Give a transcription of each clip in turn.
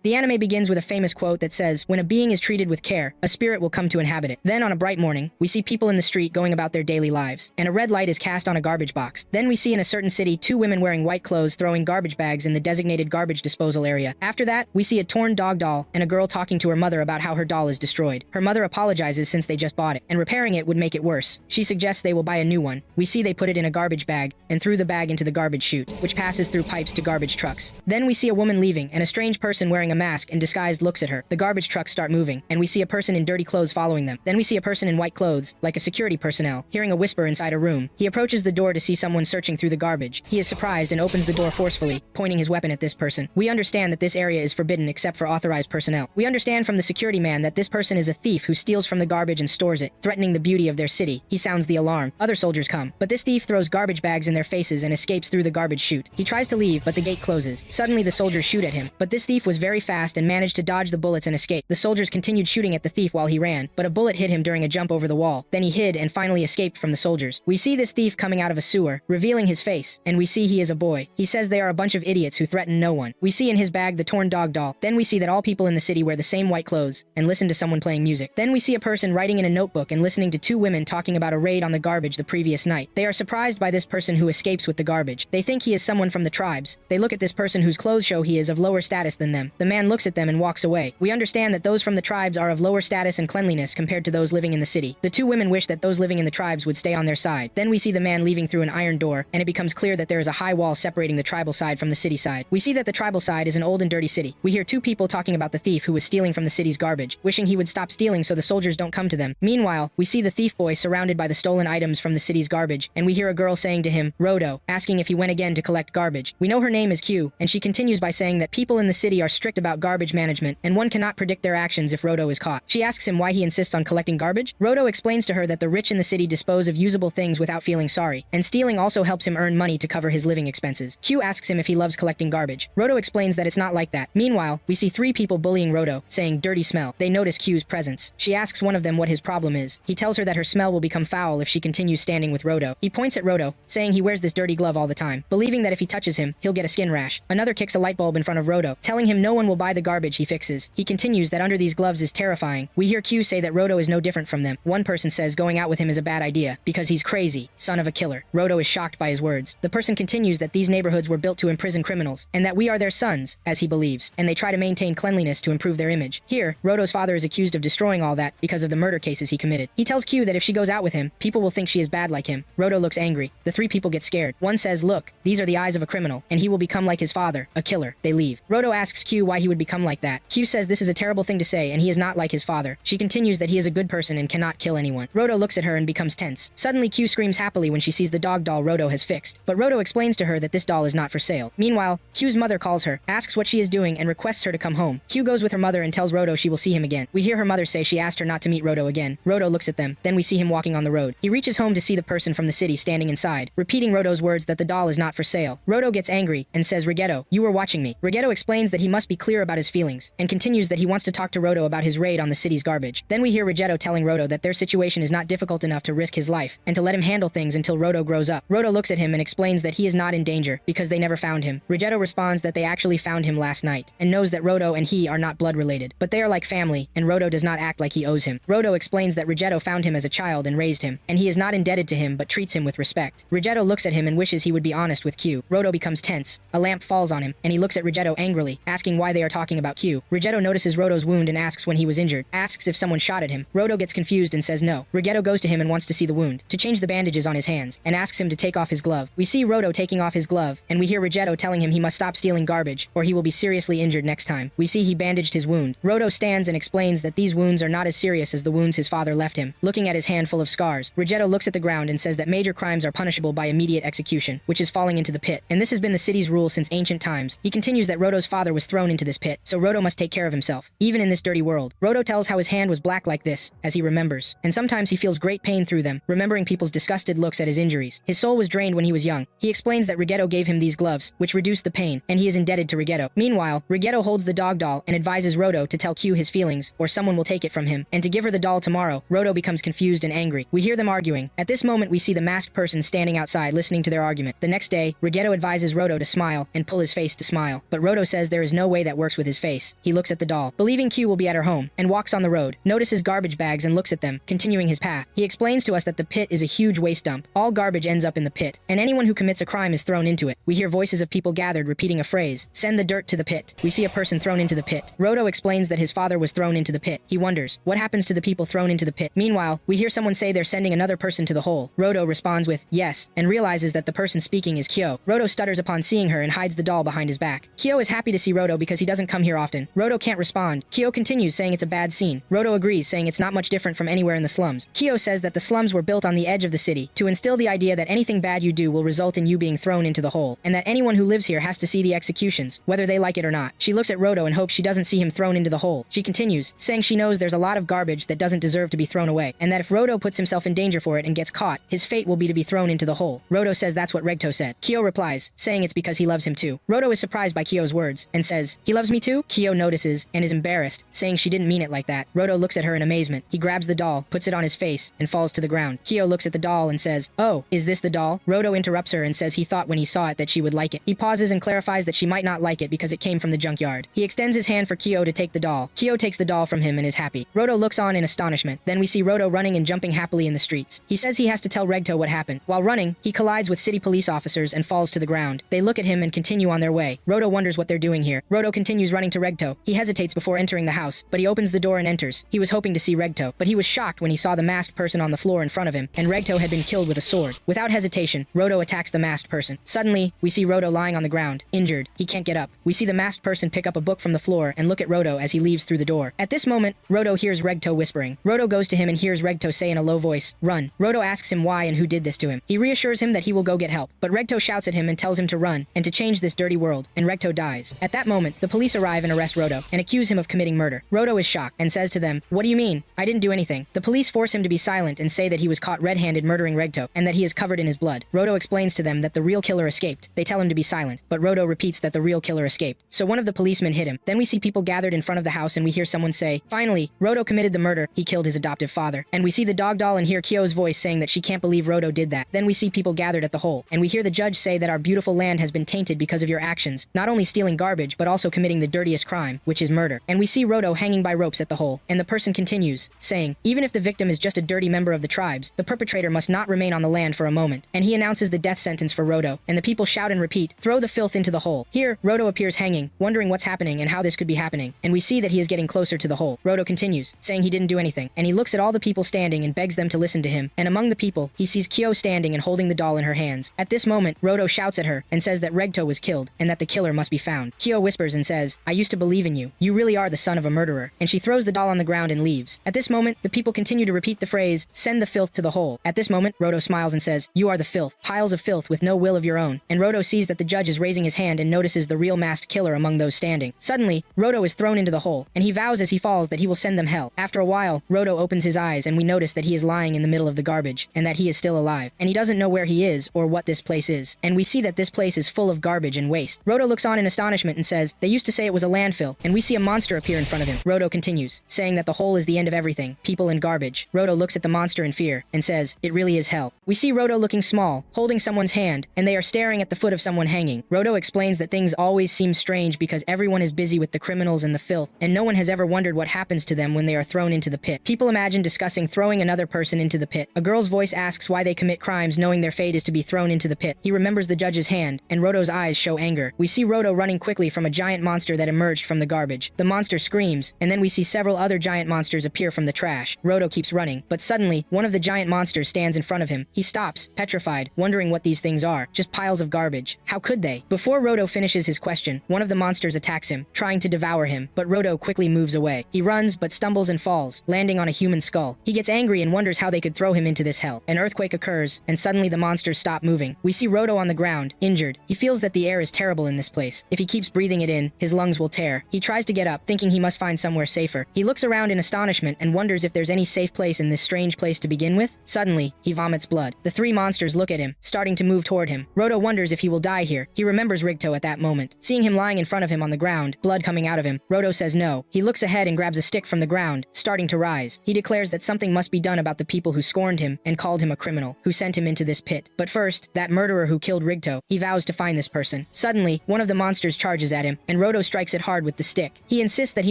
The anime begins with a famous quote that says, "When a being is treated with care, a spirit will come to inhabit it." Then on a bright morning, we see people in the street going about their daily lives, and a red light is cast on a garbage box. Then we see in a certain city 2 women wearing white clothes throwing garbage bags in the designated garbage disposal area. After that, we see a torn dog doll and a girl talking to her mother about how her doll is destroyed. Her mother apologizes since they just bought it, and repairing it would make it worse. She suggests they will buy a new one. We see they put it in a garbage bag and threw the bag into the garbage chute, which passes through pipes to garbage trucks. Then we see a woman leaving, and a strange person wearing a mask and disguised looks at her. The garbage trucks start moving, and we see a person in dirty clothes following them. Then we see a person in white clothes, like a security personnel, hearing a whisper inside a room. He approaches the door to see someone searching through the garbage. He is surprised and opens the door forcefully, pointing his weapon at this person. We understand that this area is forbidden except for authorized personnel. We understand from the security man that this person is a thief who steals from the garbage and stores it, threatening the beauty of their city. He sounds the alarm. Other soldiers come, but this thief throws garbage bags in their faces and escapes through the garbage chute. He tries to leave, but the gate closes. Suddenly the soldiers shoot at him, but this thief was very fast and managed to dodge the bullets and escape. The soldiers continued shooting at the thief while he ran, but a bullet hit him during a jump over the wall. Then he hid and finally escaped from the soldiers. We see this thief coming out of a sewer, revealing his face, and we see he is a boy. He says they are a bunch of idiots who threaten no one. We see in his bag the torn dog doll. Then we see that all people in the city wear the same white clothes and listen to someone playing music. Then we see a person writing in a notebook and listening to 2 women talking about a raid on the garbage the previous night. They are surprised by this person who escapes with the garbage. They think he is someone from the tribes. They look at this person whose clothes show he is of lower status than them. The man looks at them and walks away. We understand that those from the tribes are of lower status and cleanliness compared to those living in the city. The 2 women wish that those living in the tribes would stay on their side. Then we see the man leaving through an iron door, and it becomes clear that there is a high wall separating the tribal side from the city side. We see that the tribal side is an old and dirty city. We hear 2 people talking about the thief who was stealing from the city's garbage, wishing he would stop stealing so the soldiers don't come to them. Meanwhile, we see the thief boy surrounded by the stolen items from the city's garbage, and we hear a girl saying to him, "Rodo," asking if he went again to collect garbage. We know her name is Q, and she continues by saying that people in the city are strict about garbage management, and one cannot predict their actions if Rodo is caught. She asks him why he insists on collecting garbage. Rodo explains to her that the rich in the city dispose of usable things without feeling sorry, and stealing also helps him earn money to cover his living expenses. Q asks him if he loves collecting garbage. Rodo explains that it's not like that. Meanwhile, we see 3 people bullying Rodo, saying dirty smell. They notice Q's presence. She asks one of them what his problem is. He tells her that her smell will become foul if she continues standing with Rodo. He points at Rodo, saying he wears this dirty glove all the time, believing that if he touches him, he'll get a skin rash. Another kicks a light bulb in front of Rodo, telling him no one will buy the garbage he fixes. He continues that under these gloves is terrifying. We hear Q say that Rodo is no different from them. One person says going out with him is a bad idea, because he's crazy, son of a killer. Rodo is shocked by his words. The person continues that these neighborhoods were built to imprison criminals, and that we are their sons, as he believes, and they try to maintain cleanliness to improve their image. Here, Rodo's father is accused of destroying all that because of the murder cases he committed. He tells Q that if she goes out with him, people will think she is bad like him. Rodo looks angry. The 3 people get scared. One says, "Look, these are the eyes of a criminal, and he will become like his father, a killer." They leave. Rodo asks Q why he would become like that. Q says this is a terrible thing to say, and he is not like his father. She continues that he is a good person and cannot kill anyone. Rodo looks at her and becomes tense. Suddenly Q screams happily when she sees the dog doll Rodo has fixed, but Rodo explains to her that this doll is not for sale. Meanwhile, Q's mother calls her, asks what she is doing, and requests her to come home. Q goes with her mother and tells Rodo she will see him again. We hear her mother say she asked her not to meet Rodo again. Rodo looks at them. Then we see him walking on the road. He reaches home to see the person from the city standing inside, repeating Rodo's words that the doll is not for sale. Rodo gets angry and says, "Rigetto, you were watching me." Rigetto explains that he must be clear about his feelings, and continues that he wants to talk to Rodo about his raid on the city's garbage. Then we hear Rigetto telling Rodo that their situation is not difficult enough to risk his life, and to let him handle things until Rodo grows up. Rodo looks at him and explains that he is not in danger, because they never found him. Rigetto responds that they actually found him last night, and knows that Rodo and he are not blood related, but they are like family, and Rodo does not act like he owes him. Rodo explains that Rigetto found him as a child and raised him, and he is not indebted to him but treats him with respect. Rigetto looks at him and wishes he would be honest with Q. Rodo becomes tense. A lamp falls on him, and he looks at Rigetto angrily, asking why they are talking about Q. Rigetto notices Rodo's wound and asks when he was injured, asks if someone shot at him. Rodo gets confused and says no. Rigetto goes to him and wants to see the wound, to change the bandages on his hands, and asks him to take off his glove. We see Rodo taking off his glove, and we hear Rigetto telling him he must stop stealing garbage, or he will be seriously injured next time. We see he bandaged his wound. Rodo stands and explains that these wounds are not as serious as the wounds his father left him, looking at his hand full of scars. Rigetto looks at the ground and says that major crimes are punishable by immediate execution, which is falling into the pit, and this has been the city's rule since ancient times. He continues that Rodo's father was thrown into this pit, so Rodo must take care of himself, even in this dirty world. Rodo tells how his hand was black like this, as he remembers, and sometimes he feels great pain through them, remembering people's disgusted looks at his injuries. His soul was drained when he was young. He explains that Rigetto gave him these gloves, which reduced the pain, and he is indebted to Rigetto. Meanwhile, Rigetto holds the dog doll and advises Rodo to tell Q his feelings, or someone will take it from him, and to give her the doll tomorrow. Rodo becomes confused and angry. We hear them arguing. At this moment we see the masked person standing outside listening to their argument. The next day, Rigetto advises Rodo to smile and pull his face to smile, but Rodo says there is no way that that works with his face. He looks at the doll, believing Q will be at her home, and walks on the road, notices garbage bags and looks at them, continuing his path. He explains to us that the pit is a huge waste dump. All garbage ends up in the pit, and anyone who commits a crime is thrown into it. We hear voices of people gathered repeating a phrase, "Send the dirt to the pit." We see a person thrown into the pit. Rodo explains that his father was thrown into the pit. He wonders, what happens to the people thrown into the pit? Meanwhile, we hear someone say they're sending another person to the hole. Rodo responds with, yes, and realizes that the person speaking is Kyo. Rodo stutters upon seeing her and hides the doll behind his back. Kyo is happy to see Rodo because he doesn't come here often. Rodo can't respond. Kyo continues saying it's a bad scene. Rodo agrees, saying it's not much different from anywhere in the slums. Kyo says that the slums were built on the edge of the city to instill the idea that anything bad you do will result in you being thrown into the hole, and that anyone who lives here has to see the executions, whether they like it or not. She looks at Rodo and hopes she doesn't see him thrown into the hole. She continues, saying she knows there's a lot of garbage that doesn't deserve to be thrown away, and that if Rodo puts himself in danger for it and gets caught, his fate will be to be thrown into the hole. Rodo says that's what Regto said. Kyo replies, saying it's because he loves him too. Rodo is surprised by Kyo's words, and says, he loves me too? Kyo notices, and is embarrassed, saying she didn't mean it like that. Rodo looks at her in amazement. He grabs the doll, puts it on his face, and falls to the ground. Kyo looks at the doll and says, oh, is this the doll? Rodo interrupts her and says he thought when he saw it that she would like it. He pauses and clarifies that she might not like it because it came from the junkyard. He extends his hand for Kyo to take the doll. Kyo takes the doll from him and is happy. Rodo looks on in astonishment. Then we see Rodo running and jumping happily in the streets. He says he has to tell Regto what happened. While running, he collides with city police officers and falls to the ground. They look at him and continue on their way. Rodo wonders what they're doing here. Rodo continues running to Regto. He hesitates before entering the house, but he opens the door and enters. He was hoping to see Regto, but he was shocked when he saw the masked person on the floor in front of him, and Regto had been killed with a sword. Without hesitation, Rodo attacks the masked person. Suddenly, we see Rodo lying on the ground, injured. He can't get up. We see the masked person pick up a book from the floor and look at Rodo as he leaves through the door. At this moment, Rodo hears Regto whispering. Rodo goes to him and hears Regto say in a low voice, run. Rodo asks him why and who did this to him. He reassures him that he will go get help, but Regto shouts at him and tells him to run and to change this dirty world, and Regto dies. At that moment, the police arrive and arrest Rodo and accuse him of committing murder. Rodo is shocked and says to them, what do you mean? I didn't do anything. The police force him to be silent and say that he was caught red-handed murdering Regto and that he is covered in his blood. Rodo explains to them that the real killer escaped. They tell him to be silent, but Rodo repeats that the real killer escaped. So one of the policemen hit him. Then we see people gathered in front of the house and we hear someone say, finally, Rodo committed the murder. He killed his adoptive father. And we see the dog doll and hear Kyo's voice saying that she can't believe Rodo did that. Then we see people gathered at the hole, and we hear the judge say that our beautiful land has been tainted because of your actions, not only stealing garbage, but also committing the dirtiest crime, which is murder. And we see Rodo hanging by ropes at the hole, and the person continues, saying, even if the victim is just a dirty member of the tribes, the perpetrator must not remain on the land for a moment. And he announces the death sentence for Rodo, and the people shout and repeat, throw the filth into the hole. Here, Rodo appears hanging, wondering what's happening and how this could be happening, and we see that he is getting closer to the hole. Rodo continues, saying he didn't do anything, and he looks at all the people standing and begs them to listen to him, and among the people, he sees Kyo standing and holding the doll in her hands. At this moment, Rodo shouts at her and says that Regto was killed, and that the killer must be found. Kyo whispers and says, I used to believe in you. You really are the son of a murderer. And she throws the doll on the ground and leaves. At this moment, the people continue to repeat the phrase, send the filth to the hole. At this moment, Rodo smiles and says, you are the filth, piles of filth with no will of your own. And Rodo sees that the judge is raising his hand and notices the real masked killer among those standing. Suddenly, Rodo is thrown into the hole, and he vows as he falls that he will send them hell. After a while, Rodo opens his eyes and we notice that he is lying in the middle of the garbage, and that he is still alive. And he doesn't know where he is or what this place is. And we see that this place is full of garbage and waste. Rodo looks on in astonishment and says, they used to say it was a landfill, and we see a monster appear in front of him. Rodo continues, saying that the hole is the end of everything, people and garbage. Rodo looks at the monster in fear and says, it really is hell. We see Rodo looking small, holding someone's hand, and they are staring at the foot of someone hanging. Rodo explains that things always seem strange because everyone is busy with the criminals and the filth, and no one has ever wondered what happens to them when they are thrown into the pit. People imagine discussing throwing another person into the pit. A girl's voice asks why they commit crimes knowing their fate is to be thrown into the pit. He remembers the judge's hand, and Rodo's eyes show anger. We see Rodo running quickly from a giant monster that emerged from the garbage. The monster screams, and then we see several other giant monsters appear from the trash. Rodo keeps running, but suddenly, one of the giant monsters stands in front of him. He stops, petrified, wondering what these things are. Just piles of garbage. How could they? Before Rodo finishes his question, one of the monsters attacks him, trying to devour him, but Rodo quickly moves away. He runs, but stumbles and falls, landing on a human skull. He gets angry and wonders how they could throw him into this hell. An earthquake occurs, and suddenly the monsters stop moving. We see Rodo on the ground, injured. He feels that the air is terrible in this place. If he keeps breathing it in, his lungs will tear. He tries to get up, thinking he must find somewhere safer. He looks around in astonishment and wonders if there's any safe place in this strange place to begin with. Suddenly, he vomits blood. The three monsters look at him, starting to move toward him. Rodo wonders if he will die here. He remembers Rigto at that moment. Seeing him lying in front of him on the ground, blood coming out of him, Rodo says no. He looks ahead and grabs a stick from the ground, starting to rise. He declares that something must be done about the people who scorned him and called him a criminal, who sent him into this pit. But first, that murderer who killed Rigto, he vows to find this person. Suddenly, one of the monsters charges at him, and Rodo strikes it hard with the stick. He insists that he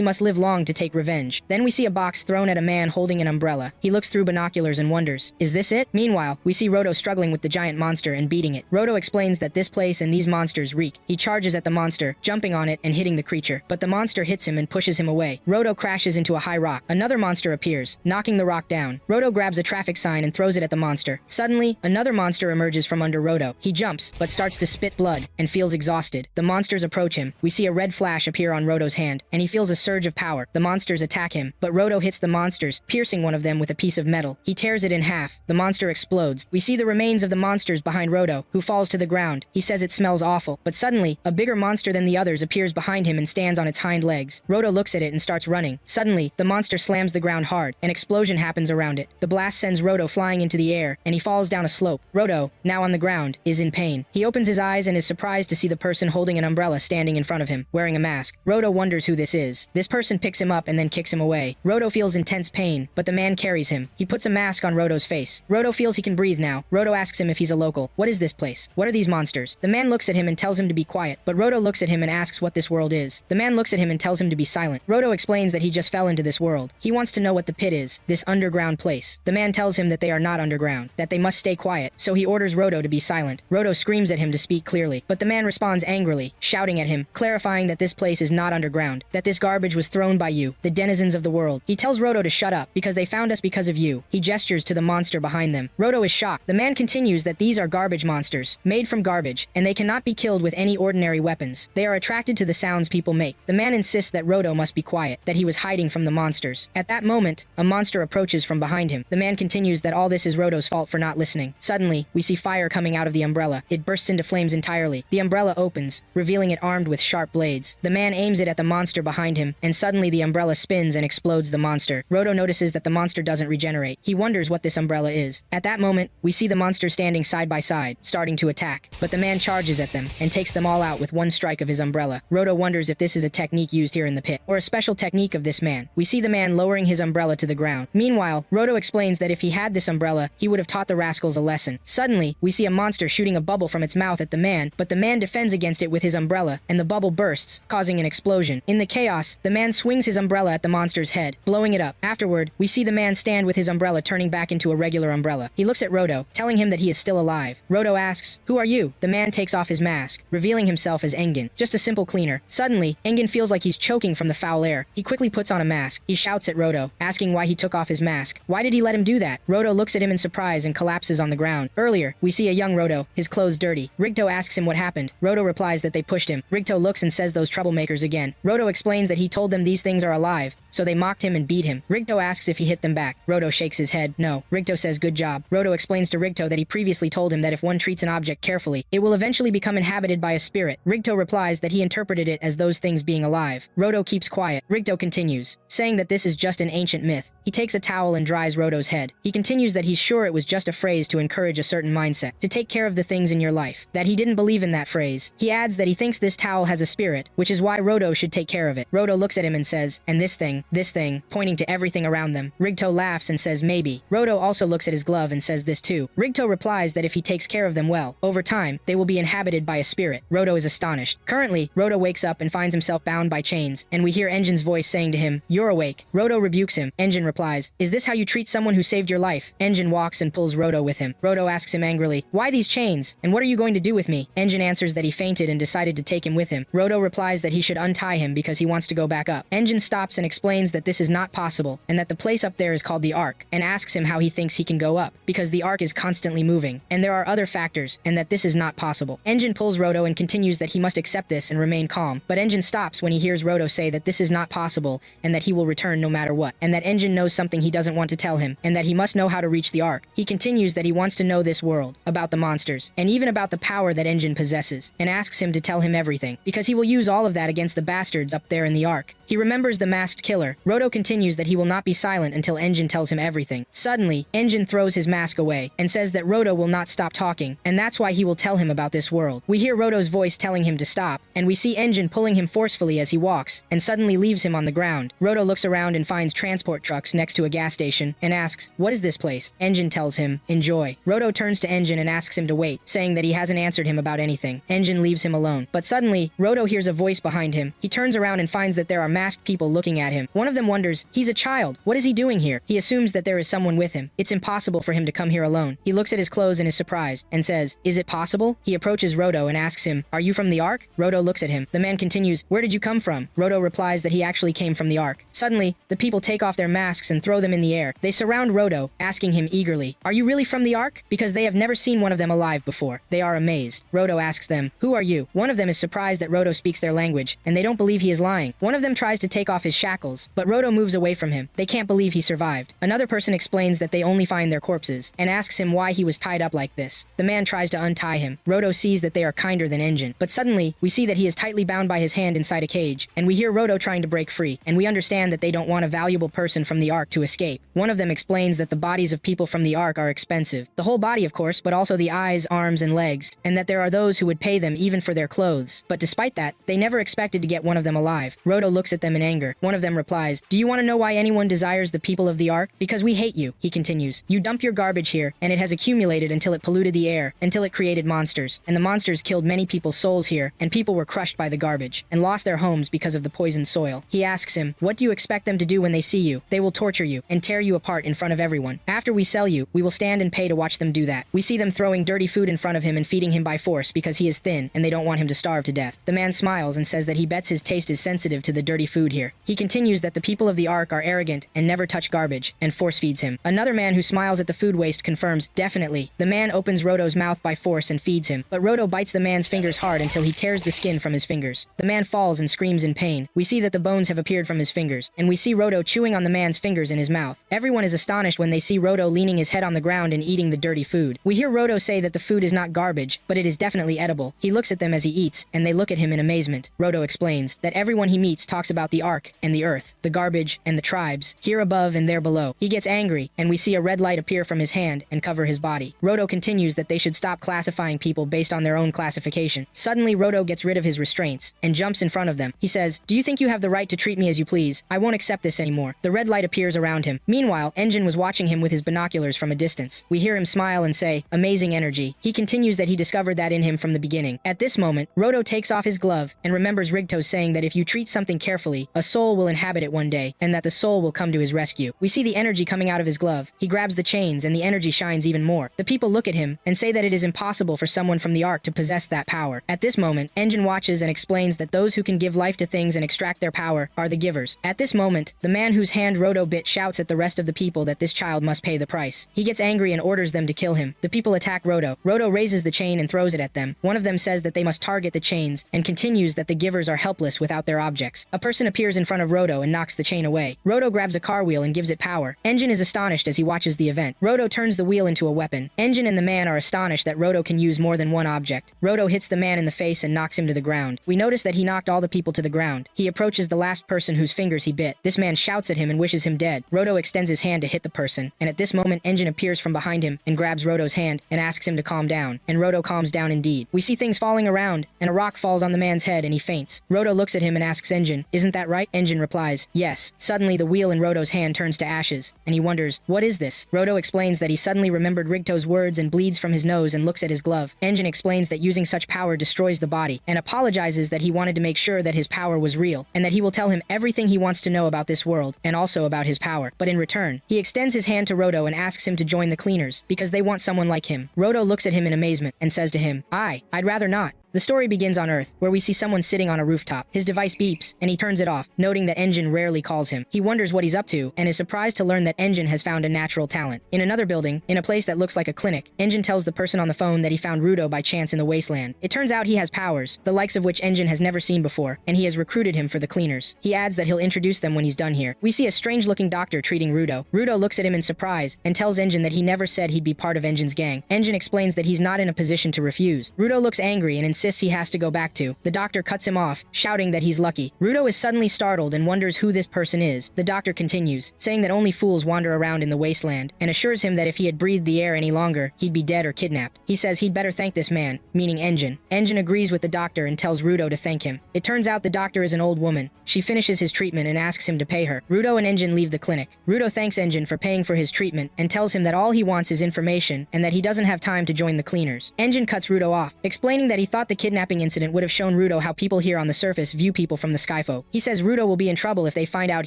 must live long to take revenge. Then we see a box thrown at a man holding an umbrella. He looks through binoculars and wonders, is this it? Meanwhile, we see Rodo struggling with the giant monster and beating it. Rodo explains that this place and these monsters reek. He charges at the monster, jumping on it and hitting the creature, but the monster hits him and pushes him away. Rodo crashes into a high rock. Another monster appears, knocking the rock down. Rodo grabs a traffic sign and throws it at the monster. Suddenly, another monster emerges from under Rodo. He jumps, but starts to spit blood and feels exhausted. The monsters approach him. We see a red flash appear on Rodo's hand, and he feels a surge of power. The monsters attack him, but Rodo hits the monsters, piercing one of them with a piece of metal. He tears it in half. The monster explodes. We see the remains of the monsters behind Rodo, who falls to the ground. He says it smells awful, but suddenly, a bigger monster than the others appears behind him and stands on its hind legs. Rodo looks at it and starts running. Suddenly, the monster slams the ground hard. An explosion happens around it. The blast sends Rodo flying into the air, and he falls down a slope. Rodo, now on the ground, is in pain. He opens his eyes and is surprised to see the person holding an umbrella standing in front of him, wearing a mask. Rodo wonders who this is. This person picks him up and then kicks him away. Rodo feels intense pain, but the man carries him. He puts a mask on Rodo's face. Rodo feels he can breathe now. Rodo asks him if he's a local. What is this place? What are these monsters? The man looks at him and tells him to be quiet, but Rodo looks at him and asks what this world is. The man looks at him and tells him to be silent. Rodo explains that he just fell into this world. He wants to know what the pit is, this underground place. The man tells him that they are not underground, that they must stay quiet, so he orders Rodo to be silent. Rodo screams at him to speak clearly, but the man responds angrily, shouting at him, clarifying that this place is not underground, that this garbage was thrown by you, the denizens of the world. He tells Rodo to shut up, because they found us because of you. He gestures to the monster behind them. Rodo is shocked. The man continues that these are garbage monsters, made from garbage, and they cannot be killed with any ordinary weapons. They are attracted to the sounds people make. The man insists that Rodo must be quiet, that he was hiding from the monsters. At that moment, a monster approaches from behind him. The man continues that all this is Rodo's fault for not listening. Suddenly, we see fire coming out of the umbrella. It bursts into flames entirely. The umbrella opens, revealing it armed with sharp blades. The man aims it at the monster behind him, and suddenly the umbrella spins and explodes the monster. Rodo notices that the monster doesn't regenerate. He wonders what this umbrella is. At that moment, we see the monsters standing side by side, starting to attack, but the man charges at them and takes them all out with one strike of his umbrella. Rodo wonders if this is a technique used here in the pit, or a special technique of this man. We see the man lowering his umbrella to the ground. Meanwhile, Rodo explains that if he had this umbrella, he would have taught the rascals a lesson. Suddenly, we see a monster shooting a bubble from its mouth at the man, but the man defends against it with his umbrella, and the bubble bursts, causing an explosion. In the chaos, the man swings his umbrella at the monster's head, blowing it up. Afterward, we see the man stand with his umbrella turning back into a regular umbrella. He looks at Rodo, telling him that he is still alive. Rodo asks, "Who are you?" The man takes off his mask, revealing himself as Engin, just a simple cleaner. Suddenly, Engin feels like he's choking from the foul air. He quickly puts on a mask. He shouts at Rodo, asking why he took off his mask. Why did he let him do that? Rodo looks at him in surprise and collapses on the ground. Earlier, we see a young Rodo, his clothes dirty. Rigto asks him what happened. Rodo replies that they pushed him. Rigto looks and says those troublemakers again. Rodo explains that he told them these things are alive, so they mocked him and beat him. Rigto asks if he hit them back. Rodo shakes his head. No. Rigto says good job. Rodo explains to Rigto that he previously told him that if one treats an object carefully, it will eventually become inhabited by a spirit. Rigto replies that he interpreted it as those things being alive. Rodo keeps quiet. Rigto continues, saying that this is just an ancient myth. He takes a towel and dries Rodo's head. He continues that he's sure it was just a phrase to encourage a certain mindset, to take care of the things in your life, that he didn't believe in that phrase. He adds that he thinks this towel has a spirit, which is why Rodo should take care of it. Rodo looks at him and says, and this thing, pointing to everything around them. Rigto laughs and says maybe. Rodo also looks at his glove and says this too. Rigto replies that if he takes care of them well, over time, they will be inhabited by a spirit. Rodo is astonished. Currently, Rodo wakes up and finds himself bound by chains, and we hear Engin's voice saying to him, "You're awake." Rodo rebukes him. Engin replies, "Is this how you treat someone who saved your life?" Engin walks and pulls Rodo with him. Rodo asks him angrily, "Why these chains? And what are you going to do with me?" Engin answers that he fainted and decided to take him with him. Rodo replies that he should untie him because he wants to go back up. Engin stops and explains that this is not possible, and that the place up there is called the Ark, and asks him how he thinks he can go up, because the Ark is constantly moving, and there are other factors, and that this is not possible. Engin pulls Rodo and continues that he must accept this and remain calm, but Engin stops when he hears Rodo say that this is not possible, and that he will return no matter what, and that Engin knows something he doesn't want to tell him, and that he must know how to reach the Ark. He continues that he wants to know this world, about the monsters, and even about the power that Engin possesses, and asks him to tell him everything, because he will use all of that against the bastards up there in the Ark. He remembers the masked killer killer. Roto continues that he will not be silent until Engine tells him everything. Suddenly, Engine throws his mask away and says that Roto will not stop talking, and that's why he will tell him about this world. We hear Roto's voice telling him to stop, and we see Engine pulling him forcefully as he walks, and suddenly leaves him on the ground. Roto looks around and finds transport trucks next to a gas station and asks, "What is this place?" Engine tells him, "Enjoy." Roto turns to Engine and asks him to wait, saying that he hasn't answered him about anything. Engine leaves him alone. But suddenly, Roto hears a voice behind him. He turns around and finds that there are masked people looking at him. One of them wonders, "He's a child. What is he doing here?" He assumes that there is someone with him. It's impossible for him to come here alone. He looks at his clothes and is surprised, and says, "Is it possible?" He approaches Roto and asks him, "Are you from the Ark?" Roto looks at him. The man continues, "Where did you come from?" Roto replies that he actually came from the Ark. Suddenly, the people take off their masks and throw them in the air. They surround Roto, asking him eagerly, "Are you really from the Ark?" Because they have never seen one of them alive before. They are amazed. Roto asks them, "Who are you?" One of them is surprised that Roto speaks their language, and they don't believe he is lying. One of them tries to take off his shackles, but Roto moves away from him. They can't believe he survived. Another person explains that they only find their corpses, and asks him why he was tied up like this. The man tries to untie him. Roto sees that they are kinder than Engine, but suddenly, we see that he is tightly bound by his hand inside a cage, and we hear Roto trying to break free, and we understand that they don't want a valuable person from the Ark to escape. One of them explains that the bodies of people from the Ark are expensive. The whole body, of course, but also the eyes, arms, and legs, and that there are those who would pay them even for their clothes. But despite that, they never expected to get one of them alive. Roto looks at them in anger. One of them replies, "Do you want to know why anyone desires the people of the Ark? Because we hate you." He continues, "You dump your garbage here, and it has accumulated until it polluted the air, until it created monsters. And the monsters killed many people's souls here, and people were crushed by the garbage, and lost their homes because of the poisoned soil." He asks him, "What do you expect them to do when they see you? They will torture you, and tear you apart in front of everyone. After we sell you, we will stand and pay to watch them do that." We see them throwing dirty food in front of him and feeding him by force because he is thin, and they don't want him to starve to death. The man smiles and says that he bets his taste is sensitive to the dirty food here. He continues that the people of the Ark are arrogant and never touch garbage, and force feeds him. Another man who smiles at the food waste confirms, "Definitely." The man opens Roto's mouth by force and feeds him, but Roto bites the man's fingers hard until he tears the skin from his fingers. The man falls and screams in pain. We see that the bones have appeared from his fingers, and we see Roto chewing on the man's fingers in his mouth. Everyone is astonished when they see Roto leaning his head on the ground and eating the dirty food. We hear Roto say that the food is not garbage, but it is definitely edible. He looks at them as he eats, and they look at him in amazement. Roto explains that everyone he meets talks about the Ark and the earth, the garbage and the tribes, here above and there below. He gets angry, and we see a red light appear from his hand and cover his body. Roto continues that they should stop classifying people based on their own classification. Suddenly, Roto gets rid of his restraints and jumps in front of them. He says, "Do you think you have the right to treat me as you please? I won't accept this anymore." The red light appears around him. Meanwhile, Engine was watching him with his binoculars from a distance. We hear him smile and say, "Amazing energy." He continues that he discovered that in him from the beginning. At this moment, Roto takes off his glove and remembers Rigto's saying that if you treat something carefully, a soul will inhabit it one day, and that the soul will come to his rescue. We see the energy coming out of his glove. He grabs the chains and the energy shines even more. The people look at him and say that it is impossible for someone from the Ark to possess that power. At this moment, Engine watches and explains that those who can give life to things and extract their power are the givers. At this moment, the man whose hand Roto bit shouts at the rest of the people that this child must pay the price. He gets angry and orders them to kill him. The people attack Roto. Roto raises the chain and throws it at them. One of them says that they must target the chains and continues that the givers are helpless without their objects. A person appears in front of Roto and knocks the chain away. Roto grabs a car wheel and gives it power. Engine is astonished as he watches the event. Roto turns the wheel into a weapon. Engine and the man are astonished that Roto can use more than one object. Roto hits the man in the face and knocks him to the ground. We notice that he knocked all the people to the ground. He approaches the last person whose fingers he bit. This man shouts at him and wishes him dead. Roto extends his hand to hit the person, and at this moment Engine appears from behind him and grabs Roto's hand and asks him to calm down, and Roto calms down indeed. We see things falling around, and a rock falls on the man's head and he faints. Roto looks at him and asks Engine, "Isn't that right?" Engine replies, "Yes." Suddenly the wheel in Roto's hand turns to ashes, and he wonders, "What is this?" Roto explains that he suddenly remembered Rigto's words and bleeds from his nose and looks at his glove. Engine explains that using such power destroys the body, and apologizes that he wanted to make sure that his power was real, and that he will tell him everything he wants to know about this world, and also about his power. But in return, he extends his hand to Roto and asks him to join the cleaners, because they want someone like him. Roto looks at him in amazement and says to him, I'd rather not." The story begins on Earth, where we see someone sitting on a rooftop. His device beeps, and he turns it off, noting that Engine rarely calls him. He wonders what he's up to, and is surprised to learn that Engine has found a natural talent. In another building, in a place that looks like a clinic, Engine tells the person on the phone that he found Rudo by chance in the wasteland. It turns out he has powers, the likes of which Engine has never seen before, and he has recruited him for the cleaners. He adds that he'll introduce them when he's done here. We see a strange-looking doctor treating Rudo. Rudo looks at him in surprise, and tells Engine that he never said he'd be part of Engine's gang. Engine explains that he's not in a position to refuse. Rudo looks angry and insists insists he has to go back to. The doctor cuts him off, shouting that he's lucky. Rudo is suddenly startled and wonders who this person is. The doctor continues, saying that only fools wander around in the wasteland, and assures him that if he had breathed the air any longer, he'd be dead or kidnapped. He says he'd better thank this man, meaning Engine. Engine agrees with the doctor and tells Rudo to thank him. It turns out the doctor is an old woman. She finishes his treatment and asks him to pay her. Rudo and Engine leave the clinic. Rudo thanks Engine for paying for his treatment and tells him that all he wants is information and that he doesn't have time to join the cleaners. Engine cuts Rudo off, explaining that he thought the kidnapping incident would have shown Rudo how people here on the surface view people from the skyfolk. He says Rudo will be in trouble if they find out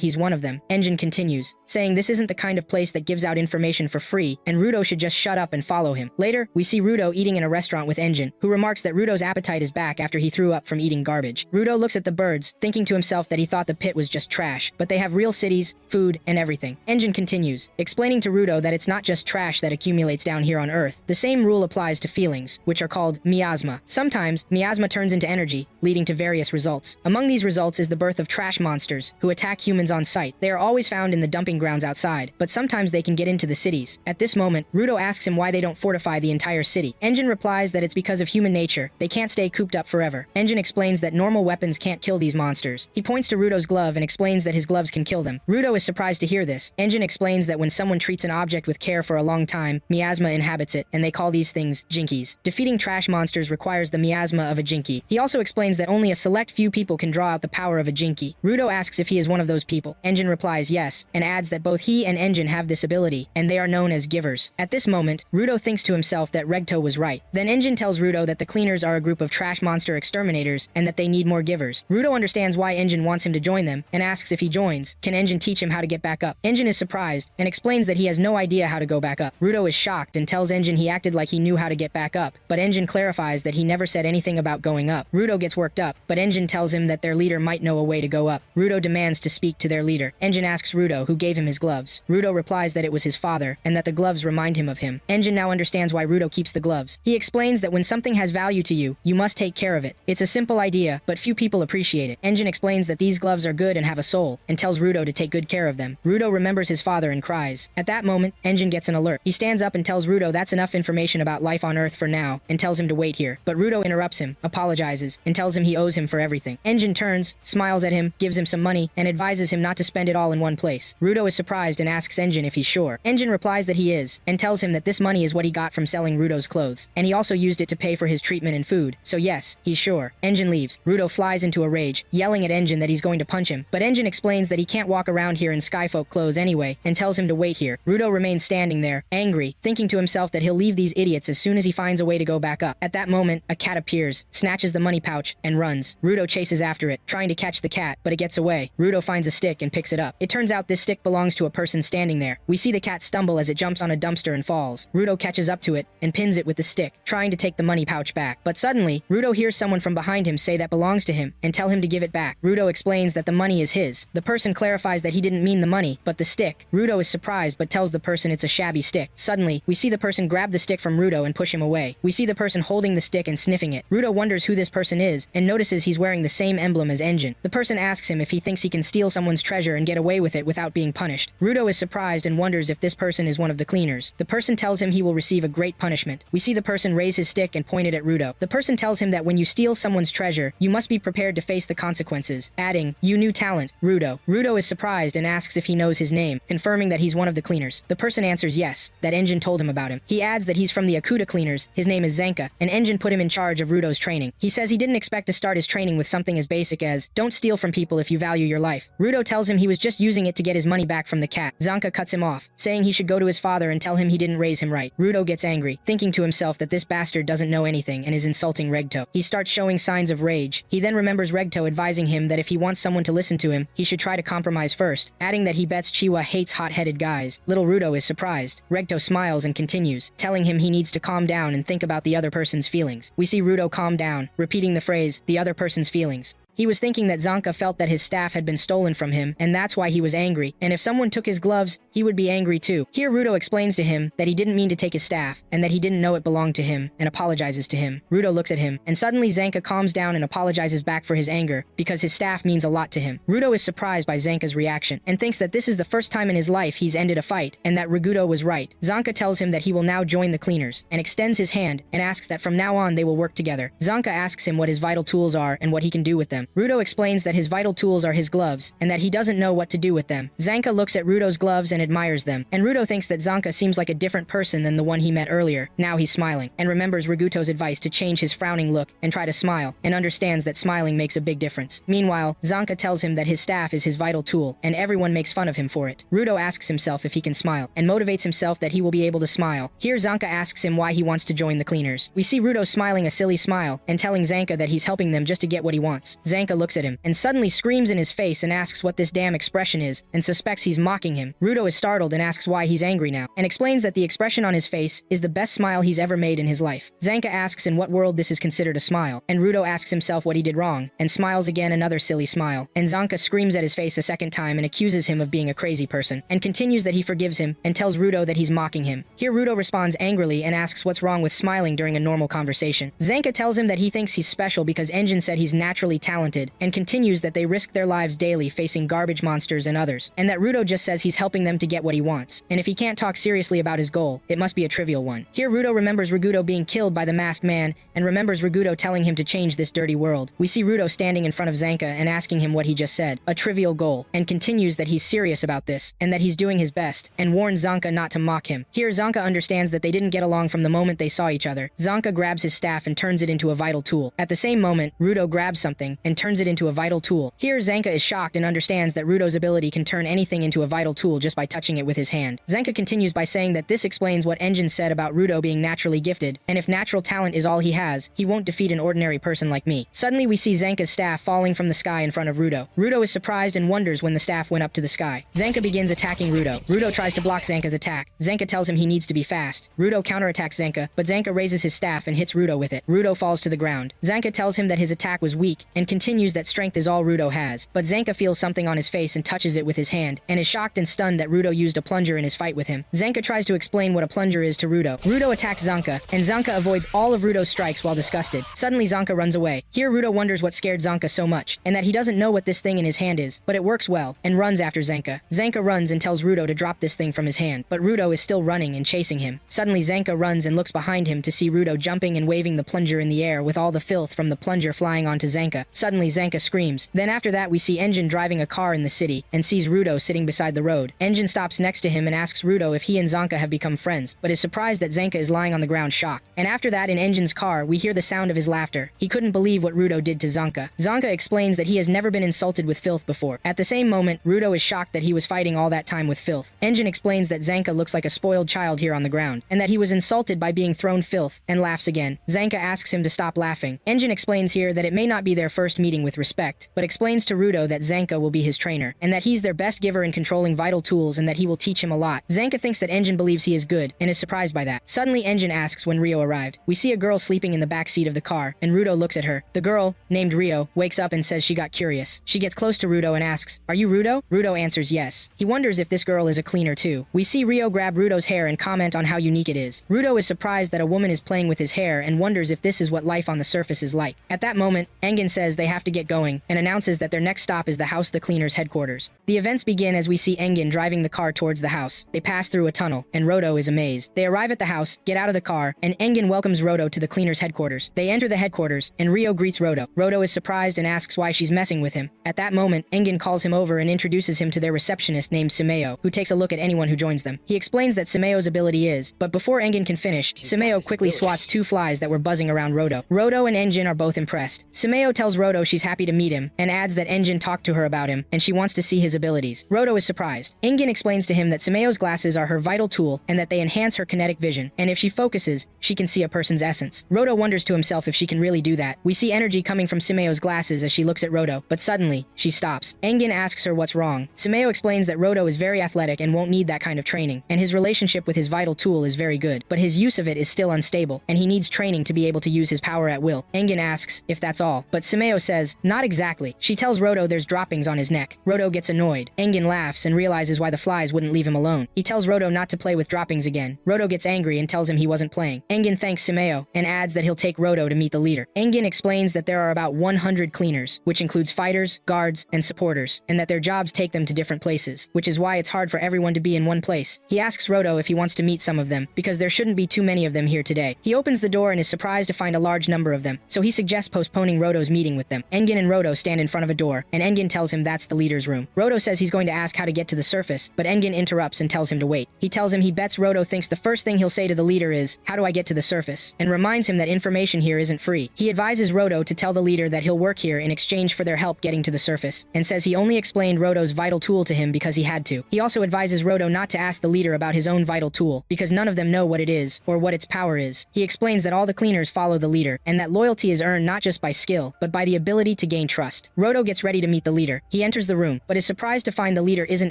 he's one of them. Engine continues, saying this isn't the kind of place that gives out information for free, and Rudo should just shut up and follow him. Later, we see Rudo eating in a restaurant with Engine, who remarks that Rudo's appetite is back after he threw up from eating garbage. Rudo looks at the birds, thinking to himself that he thought the pit was just trash, but they have real cities, food, and everything. Engine continues, explaining to Rudo that it's not just trash that accumulates down here on Earth. The same rule applies to feelings, which are called miasma. Sometimes, miasma turns into energy, leading to various results. Among these results is the birth of trash monsters, who attack humans on sight. They are always found in the dumping grounds outside, but sometimes they can get into the cities. At this moment, Rudo asks him why they don't fortify the entire city. Engine replies that it's because of human nature. They can't stay cooped up forever. Engine explains that normal weapons can't kill these monsters. He points to Rudo's glove and explains that his gloves can kill them. Rudo is surprised to hear this. Engine explains that when someone treats an object with care for a long time, miasma inhabits it, and they call these things jinkies. Defeating trash monsters requires the miasma of a jinky. He also explains that only a select few people can draw out the power of a jinky. Rudo asks if he is one of those people. Engine replies yes, and adds that both he and Engine have this ability, and they are known as givers. At this moment, Rudo thinks to himself that Regto was right. Then Engine tells Rudo that the cleaners are a group of trash monster exterminators, and that they need more givers. Rudo understands why Engine wants him to join them, and asks if he joins, can Engine teach him how to get back up? Engine is surprised, and explains that he has no idea how to go back up. Rudo is shocked and tells Engine he acted like he knew how to get back up, but Engine clarifies that he never said anything about going up. Rudo gets worked up, but Engine tells him that their leader might know a way to go up. Rudo demands to speak to their leader. Engine asks Rudo who gave him his gloves. Rudo replies that it was his father, and that the gloves remind him of him. Engine now understands why Rudo keeps the gloves. He explains that when something has value to you, you must take care of it. It's a simple idea, but few people appreciate it. Engine explains that these gloves are good and have a soul, and tells Rudo to take good care of them. Rudo remembers his father and cries. At that moment, Engine gets an alert. He stands up and tells Rudo that's enough information about life on Earth for now, and tells him to wait here. But Rudo interrupts him, apologizes, and tells him he owes him for everything. Engine turns, smiles at him, gives him some money, and advises him not to spend it all in one place. Rudo is surprised and asks Engine if he's sure. Engine replies that he is, and tells him that this money is what he got from selling Rudo's clothes, and he also used it to pay for his treatment and food, so yes, he's sure. Engine leaves. Rudo flies into a rage, yelling at Engine that he's going to punch him, but Engine explains that he can't walk around here in Skyfolk clothes anyway, and tells him to wait here. Rudo remains standing there, angry, thinking to himself that he'll leave these idiots as soon as he finds a way to go back up. At that moment, a cat appears, snatches the money pouch, and runs. Rudo chases after it, trying to catch the cat, but it gets away. Rudo finds a stick and picks it up. It turns out this stick belongs to a person standing there. We see the cat stumble as it jumps on a dumpster and falls. Rudo catches up to it and pins it with the stick, trying to take the money pouch back. But suddenly, Rudo hears someone from behind him say that belongs to him and tell him to give it back. Rudo explains that the money is his. The person clarifies that he didn't mean the money, but the stick. Rudo is surprised but tells the person it's a shabby stick. Suddenly, we see the person grab the stick from Rudo and push him away. We see the person holding the stick and sniffing it. Rudo wonders who this person is and notices he's wearing the same emblem as Engine. The person asks him if he thinks he can steal someone's treasure and get away with it without being punished. Rudo is surprised and wonders if this person is one of the cleaners. The person tells him he will receive a great punishment. We see the person raise his stick and point it at Rudo. The person tells him that when you steal someone's treasure, you must be prepared to face the consequences, adding, "You new talent, Rudo." Rudo is surprised and asks if he knows his name, confirming that he's one of the cleaners. The person answers yes, that Engine told him about him. He adds that he's from the Akuta cleaners, his name is Zenka, and Engine put him in charge of Rudo's training. He says he didn't expect to start his training with something as basic as, don't steal from people if you value your life. Rudo tells him he was just using it to get his money back from the cat. Zanka cuts him off, saying he should go to his father and tell him he didn't raise him right. Rudo gets angry, thinking to himself that this bastard doesn't know anything and is insulting Regto. He starts showing signs of rage. He then remembers Regto advising him that if he wants someone to listen to him, he should try to compromise first, adding that he bets Chiwa hates hot-headed guys. Little Rudo is surprised. Regto smiles and continues, telling him he needs to calm down and think about the other person's feelings. We see Rudo calm down, repeating the phrase, the other person's feelings. He was thinking that Zanka felt that his staff had been stolen from him, and that's why he was angry, and if someone took his gloves, he would be angry too. Here Rudo explains to him that he didn't mean to take his staff, and that he didn't know it belonged to him, and apologizes to him. Rudo looks at him, and suddenly Zanka calms down and apologizes back for his anger, because his staff means a lot to him. Rudo is surprised by Zanka's reaction, and thinks that this is the first time in his life he's ended a fight, and that Ragudo was right. Zanka tells him that he will now join the cleaners, and extends his hand, and asks that from now on they will work together. Zanka asks him what his vital tools are and what he can do with them. Rudo explains that his vital tools are his gloves, and that he doesn't know what to do with them. Zanka looks at Rudo's gloves and admires them, and Rudo thinks that Zanka seems like a different person than the one he met earlier. Now he's smiling, and remembers Raguto's advice to change his frowning look and try to smile, and understands that smiling makes a big difference. Meanwhile, Zanka tells him that his staff is his vital tool, and everyone makes fun of him for it. Rudo asks himself if he can smile, and motivates himself that he will be able to smile. Here Zanka asks him why he wants to join the cleaners. We see Rudo smiling a silly smile, and telling Zanka that he's helping them just to get what he wants. Zanka looks at him, and suddenly screams in his face and asks what this damn expression is, and suspects he's mocking him. Rudo is startled and asks why he's angry now, and explains that the expression on his face is the best smile he's ever made in his life. Zanka asks in what world this is considered a smile, and Rudo asks himself what he did wrong, and smiles again another silly smile, and Zanka screams at his face a second time and accuses him of being a crazy person, and continues that he forgives him, and tells Rudo that he's mocking him. Here Rudo responds angrily and asks what's wrong with smiling during a normal conversation. Zanka tells him that he thinks he's special because Engine said he's naturally talented, and continues that they risk their lives daily facing garbage monsters and others, and that Rudo just says he's helping them to get what he wants, and if he can't talk seriously about his goal, it must be a trivial one. Here Rudo remembers Ragudo being killed by the masked man, and remembers Ragudo telling him to change this dirty world. We see Rudo standing in front of Zanka and asking him what he just said, a trivial goal, and continues that he's serious about this, and that he's doing his best, and warns Zanka not to mock him. Here Zanka understands that they didn't get along from the moment they saw each other. Zanka grabs his staff and turns it into a vital tool. At the same moment, Rudo grabs something and turns it into a vital tool. Here Zanka is shocked and understands that Rudo's ability can turn anything into a vital tool just by touching it with his hand. Zanka continues by saying that this explains what Engine said about Rudo being naturally gifted, and if natural talent is all he has, he won't defeat an ordinary person like me. Suddenly we see Zanka's staff falling from the sky in front of Rudo. Rudo is surprised and wonders when the staff went up to the sky. Zanka begins attacking Rudo. Rudo tries to block Zanka's attack. Zanka tells him he needs to be fast. Rudo counterattacks Zanka, but Zanka raises his staff and hits Rudo with it. Rudo falls to the ground. Zanka tells him that his attack was weak, and continues that strength is all Rudo has. But Zanka feels something on his face and touches it with his hand, and is shocked and stunned that Rudo used a plunger in his fight with him. Zanka tries to explain what a plunger is to Rudo. Rudo attacks Zanka, and Zanka avoids all of Rudo's strikes while disgusted. Suddenly Zanka runs away. Here Rudo wonders what scared Zanka so much, and that he doesn't know what this thing in his hand is, but it works well, and runs after Zanka. Zanka runs and tells Rudo to drop this thing from his hand, but Rudo is still running and chasing him. Suddenly Zanka runs and looks behind him to see Rudo jumping and waving the plunger in the air with all the filth from the plunger flying onto Zanka. Suddenly Zanka screams. Then after that we see Engine driving a car in the city, and sees Rudo sitting beside the road. Engine stops next to him and asks Rudo if he and Zanka have become friends, but is surprised that Zanka is lying on the ground shocked. And after that in Engine's car we hear the sound of his laughter. He couldn't believe what Rudo did to Zanka. Zanka explains that he has never been insulted with filth before. At the same moment, Rudo is shocked that he was fighting all that time with filth. Engine explains that Zanka looks like a spoiled child here on the ground, and that he was insulted by being thrown filth, and laughs again. Zanka asks him to stop laughing. Engine explains here that it may not be their first meeting with respect, but explains to Rudo that Zanka will be his trainer, and that he's their best giver in controlling vital tools and that he will teach him a lot. Zanka thinks that Engine believes he is good, and is surprised by that. Suddenly Engine asks when Rio arrived. We see a girl sleeping in the back seat of the car, and Rudo looks at her. The girl, named Rio, wakes up and says she got curious. She gets close to Rudo and asks, "Are you Rudo?" Rudo answers yes. He wonders if this girl is a cleaner too. We see Rio grab Rudo's hair and comment on how unique it is. Rudo is surprised that a woman is playing with his hair and wonders if this is what life on the surface is like. At that moment, Engin says they have to get going, and announces that their next stop is the House the Cleaner's headquarters. The events begin as we see Engin driving the car towards the house. They pass through a tunnel, and Rodo is amazed. They arrive at the house, get out of the car, and Engin welcomes Rodo to the cleaner's headquarters. They enter the headquarters, and Rio greets Rodo. Rodo is surprised and asks why she's messing with him. At that moment, Engin calls him over and introduces him to their receptionist named Simeo, who takes a look at anyone who joins them. He explains that Simeo's ability is, but before Engin can finish, Simeo quickly swats two flies that were buzzing around Rodo. Rodo and Engin are both impressed. Simeo tells Rodo she's happy to meet him, and adds that Engin talked to her about him, and she wants to see his abilities. Rodo is surprised. Engin explains to him that Simeo's glasses are her vital tool, and that they enhance her kinetic vision, and if she focuses, she can see a person's essence. Rodo wonders to himself if she can really do that. We see energy coming from Simeo's glasses as she looks at Rodo, but suddenly, she stops. Engin asks her what's wrong. Simeo explains that Rodo is very athletic and won't need that kind of training, and his relationship with his vital tool is very good, but his use of it is still unstable, and he needs training to be able to use his power at will. Engin asks if that's all, but Simeo says, "Not exactly." She tells Roto there's droppings on his neck. Roto gets annoyed. Engin laughs and realizes why the flies wouldn't leave him alone. He tells Roto not to play with droppings again. Roto gets angry and tells him he wasn't playing. Engin thanks Simeo and adds that he'll take Roto to meet the leader. Engin explains that there are about 100 cleaners, which includes fighters, guards, and supporters, and that their jobs take them to different places, which is why it's hard for everyone to be in one place. He asks Roto if he wants to meet some of them, because there shouldn't be too many of them here today. He opens the door and is surprised to find a large number of them, so he suggests postponing Roto's meeting with them. Engin and Roto stand in front of a door, and Engin tells him that's the leader's room. Roto says he's going to ask how to get to the surface, but Engin interrupts and tells him to wait. He tells him he bets Roto thinks the first thing he'll say to the leader is, "How do I get to the surface?" and reminds him that information here isn't free. He advises Roto to tell the leader that he'll work here in exchange for their help getting to the surface, and says he only explained Roto's vital tool to him because he had to. He also advises Roto not to ask the leader about his own vital tool, because none of them know what it is, or what its power is. He explains that all the cleaners follow the leader, and that loyalty is earned not just by skill, but by the ability to gain trust. Roto gets ready to meet the leader. He enters the room, but is surprised to find the leader isn't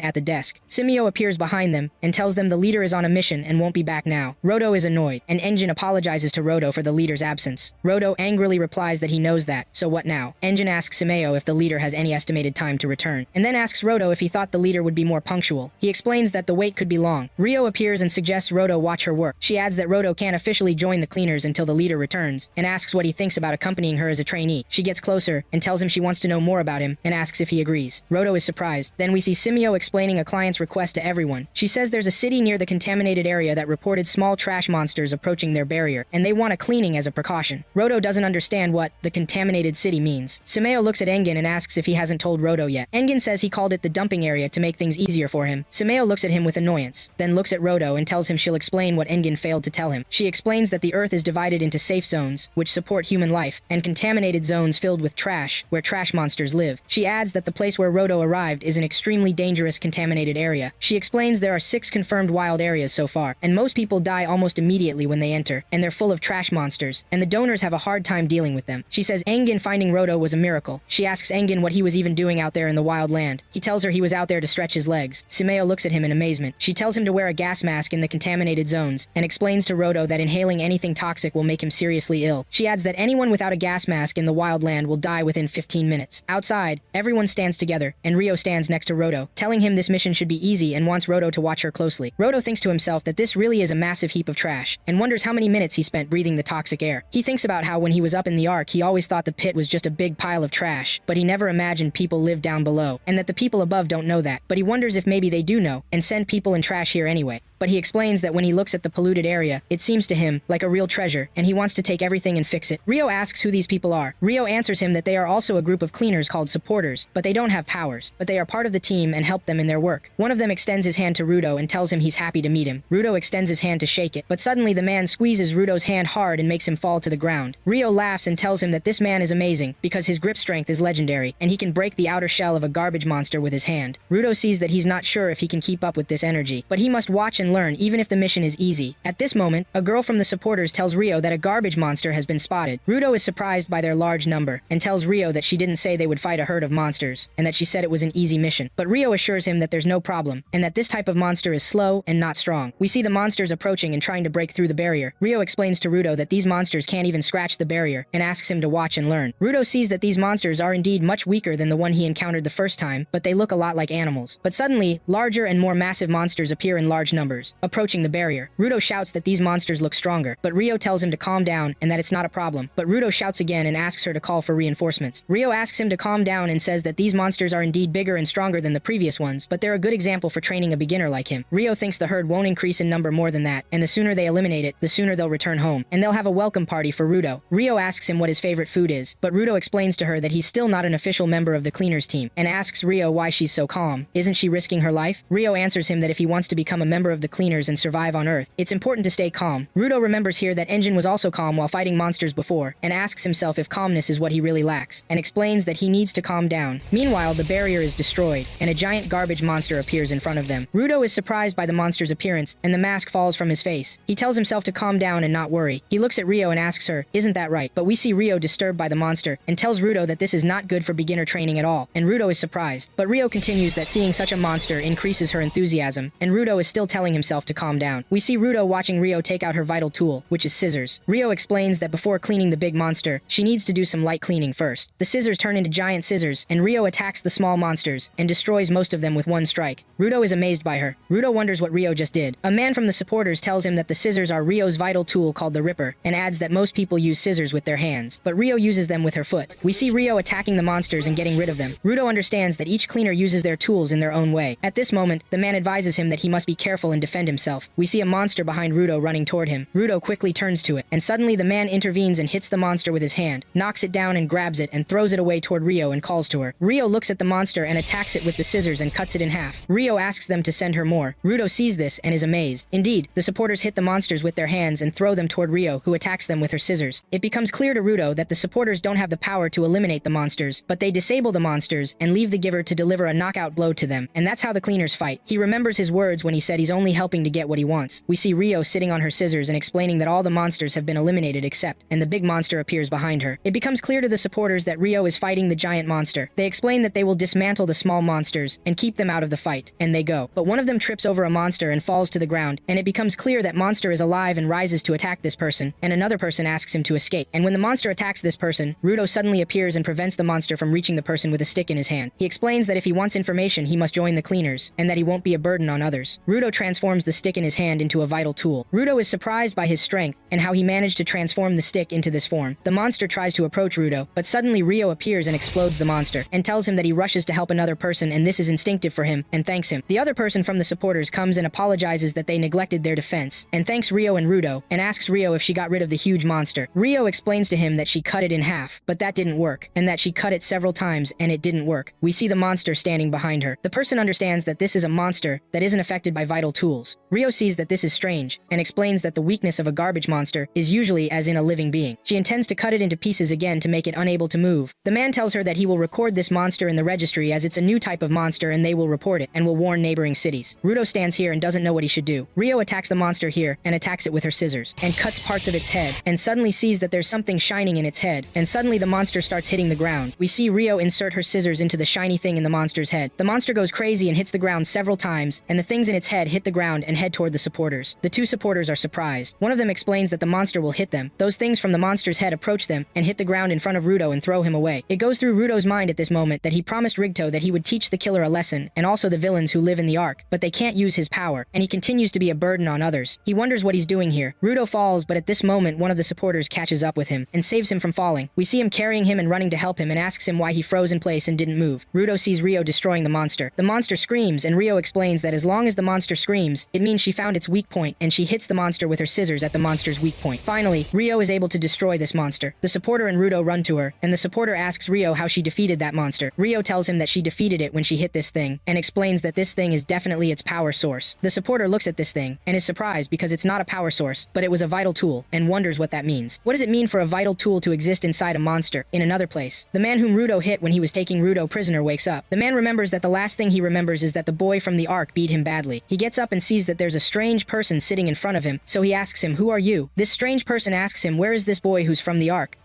at the desk. Simeo appears behind them, and tells them the leader is on a mission and won't be back now. Roto is annoyed, and Engin apologizes to Roto for the leader's absence. Roto angrily replies that he knows that, so what now? Engin asks Simeo if the leader has any estimated time to return, and then asks Roto if he thought the leader would be more punctual. He explains that the wait could be long. Rio appears and suggests Roto watch her work. She adds that Roto can't officially join the cleaners until the leader returns, and asks what he thinks about accompanying her as a trainee. She gets closer and tells him she wants to know more about him, and asks if he agrees. Roto is surprised. Then we see Simeo explaining a client's request to everyone. She says there's a city near the contaminated area that reported small trash monsters approaching their barrier, and they want a cleaning as a precaution. Roto doesn't understand what the contaminated city means. Simeo looks at Engin and asks if he hasn't told Roto yet. Engin says he called it the dumping area to make things easier for him. Simeo looks at him with annoyance, then looks at Roto and tells him she'll explain what Engin failed to tell him. She explains that the Earth is divided into safe zones, which support human life, and contaminated zones filled with trash, where trash monsters live. She adds that the place where Roto arrived is an extremely dangerous contaminated area. She explains there are 6 confirmed wild areas so far, and most people die almost immediately when they enter, and they're full of trash monsters, and the donors have a hard time dealing with them. She says Engin finding Roto was a miracle. She asks Engin what he was even doing out there in the wild land. He tells her he was out there to stretch his legs. Simeo looks at him in amazement. She tells him to wear a gas mask in the contaminated zones, and explains to Roto that inhaling anything toxic will make him seriously ill. She adds that anyone without a gas mask in the wild land will die within 15 minutes. Outside, everyone stands together, and Rio stands next to Roto, telling him this mission should be easy and wants Roto to watch her closely. Roto thinks to himself that this really is a massive heap of trash, and wonders how many minutes he spent breathing the toxic air. He thinks about how when he was up in the Ark he always thought the pit was just a big pile of trash, but he never imagined people lived down below, and that the people above don't know that, but he wonders if maybe they do know, and send people in trash here anyway. But he explains that when he looks at the polluted area, it seems to him like a real treasure, and he wants to take everything and fix it. Rio asks who these people are. Rio answers him that they are also a group of cleaners called supporters, but they don't have powers, but they are part of the team and help them in their work. One of them extends his hand to Rudo and tells him he's happy to meet him. Rudo extends his hand to shake it, but suddenly the man squeezes Rudo's hand hard and makes him fall to the ground. Rio laughs and tells him that this man is amazing, because his grip strength is legendary, and he can break the outer shell of a garbage monster with his hand. Rudo sees that he's not sure if he can keep up with this energy, but he must watch and learn even if the mission is easy. At this moment, a girl from the supporters tells Rio that a garbage monster has been spotted. Rudo is surprised by their large number, and tells Rio that she didn't say they would fight a herd of monsters, and that she said it was an easy mission. But Rio assures him that there's no problem, and that this type of monster is slow and not strong. We see the monsters approaching and trying to break through the barrier. Rio explains to Rudo that these monsters can't even scratch the barrier, and asks him to watch and learn. Rudo sees that these monsters are indeed much weaker than the one he encountered the first time, but they look a lot like animals. But suddenly, larger and more massive monsters appear in large numbers, approaching the barrier. Rudo shouts that these monsters look stronger, but Rio tells him to calm down and that it's not a problem. But Rudo shouts again and asks her to call for reinforcements. Rio asks him to calm down and says that these monsters are indeed bigger and stronger than the previous ones, but they're a good example for training a beginner like him. Rio thinks the herd won't increase in number more than that, and the sooner they eliminate it, the sooner they'll return home, and they'll have a welcome party for Rudo. Rio asks him what his favorite food is, but Rudo explains to her that he's still not an official member of the cleaners team, and asks Rio why she's so calm. Isn't she risking her life? Rio answers him that if he wants to become a member of the cleaners and survive on Earth, it's important to stay calm. Rudo remembers here that Engin was also calm while fighting monsters before, and asks himself if calmness is what he really lacks, and explains that he needs to calm down. Meanwhile, the barrier is destroyed, and a giant garbage monster appears in front of them. Rudo is surprised by the monster's appearance, and the mask falls from his face. He tells himself to calm down and not worry. He looks at Rio and asks her, "Isn't that right?" But we see Rio disturbed by the monster, and tells Rudo that this is not good for beginner training at all, and Rudo is surprised. But Rio continues that seeing such a monster increases her enthusiasm, and Rudo is still telling himself to calm down. We see Rudo watching Rio take out her vital tool, which is scissors. Rio explains that before cleaning the big monster, she needs to do some light cleaning first. The scissors turn into giant scissors, and Rio attacks the small monsters and destroys most of them with one strike. Rudo is amazed by her. Rudo wonders what Rio just did. A man from the supporters tells him that the scissors are Rio's vital tool called the Ripper, and adds that most people use scissors with their hands, but Rio uses them with her foot. We see Rio attacking the monsters and getting rid of them. Rudo understands that each cleaner uses their tools in their own way. At this moment, the man advises him that he must be careful and defend himself. We see a monster behind Rudo running toward him. Rudo quickly turns to it, and suddenly the man intervenes and hits the monster with his hand, knocks it down and grabs it and throws it away toward Rio and calls to her. Rio looks at the monster and attacks it with the scissors and cuts it in half. Rio asks them to send her more. Rudo sees this and is amazed. Indeed, the supporters hit the monsters with their hands and throw them toward Rio, who attacks them with her scissors. It becomes clear to Rudo that the supporters don't have the power to eliminate the monsters, but they disable the monsters and leave the giver to deliver a knockout blow to them, and that's how the cleaners fight. He remembers his words when he said he's only helping to get what he wants. We see Rio sitting on her scissors and explaining that all the monsters have been eliminated except, and the big monster appears behind her. It becomes clear to the supporters that Rio is fighting the giant monster. They explain that they will dismantle the small monsters and keep them out of the fight, and they go. But one of them trips over a monster and falls to the ground, and it becomes clear that monster is alive and rises to attack this person, and another person asks him to escape. And when the monster attacks this person, Rudo suddenly appears and prevents the monster from reaching the person with a stick in his hand. He explains that if he wants information, he must join the cleaners, and that he won't be a burden on others. Rudo transforms the stick in his hand into a vital tool. Rudo is surprised by his strength and how he managed to transform the stick into this form. The monster tries to approach Rudo, but suddenly Rio appears and explodes the monster, and tells him that he rushes to help another person and this is instinctive for him, and thanks him. The other person from the supporters comes and apologizes that they neglected their defense, and thanks Rio and Rudo, and asks Rio if she got rid of the huge monster. Rio explains to him that she cut it in half, but that didn't work, and that she cut it several times and it didn't work. We see the monster standing behind her. The person understands that this is a monster that isn't affected by vital tools. Rio sees that this is strange, and explains that the weakness of a garbage monster is usually as in a living being. She intends to cut it into pieces again to make it unable to move. The man tells her that he will record this monster in the registry as it's a new type of monster and they will report it, and will warn neighboring cities. Rudo stands here and doesn't know what he should do. Rio attacks the monster here, and attacks it with her scissors, and cuts parts of its head, and suddenly sees that there's something shining in its head, and suddenly the monster starts hitting the ground. We see Rio insert her scissors into the shiny thing in the monster's head. The monster goes crazy and hits the ground several times, and the things in its head hit the ground and head toward the supporters. The two supporters are surprised. One of them explains that the monster will hit them. Those things from the monster's head approach them and hit the ground in front of Rudo and throw him away. It goes through Rudo's mind at this moment that he promised Rigto that he would teach the killer a lesson, and also the villains who live in the Ark, but they can't use his power, and he continues to be a burden on others. He wonders what he's doing here. Rudo falls, but at this moment one of the supporters catches up with him and saves him from falling. We see him carrying him and running to help him and asks him why he froze in place and didn't move. Rudo sees Rio destroying the monster. The monster screams, and Rio explains that as long as the monster screams, it means she found its weak point, and she hits the monster with her scissors at the monster's weak point. Finally, Rio is able to destroy this monster. The supporter and Rudo run to her, and the supporter asks Rio how she defeated that monster. Rio tells him that she defeated it when she hit this thing, and explains that this thing is definitely its power source. The supporter looks at this thing, and is surprised because it's not a power source, but it was a vital tool, and wonders what that means. What does it mean for a vital tool to exist inside a monster, in another place? The man whom Rudo hit when he was taking Rudo prisoner wakes up. The man remembers that the last thing he remembers is that the boy from the Ark beat him badly. He gets up and sees that there's a strange person sitting in front of him, so he asks him, "Who are you?" This strange person asks him, "Where is this boy who's from the Ark?"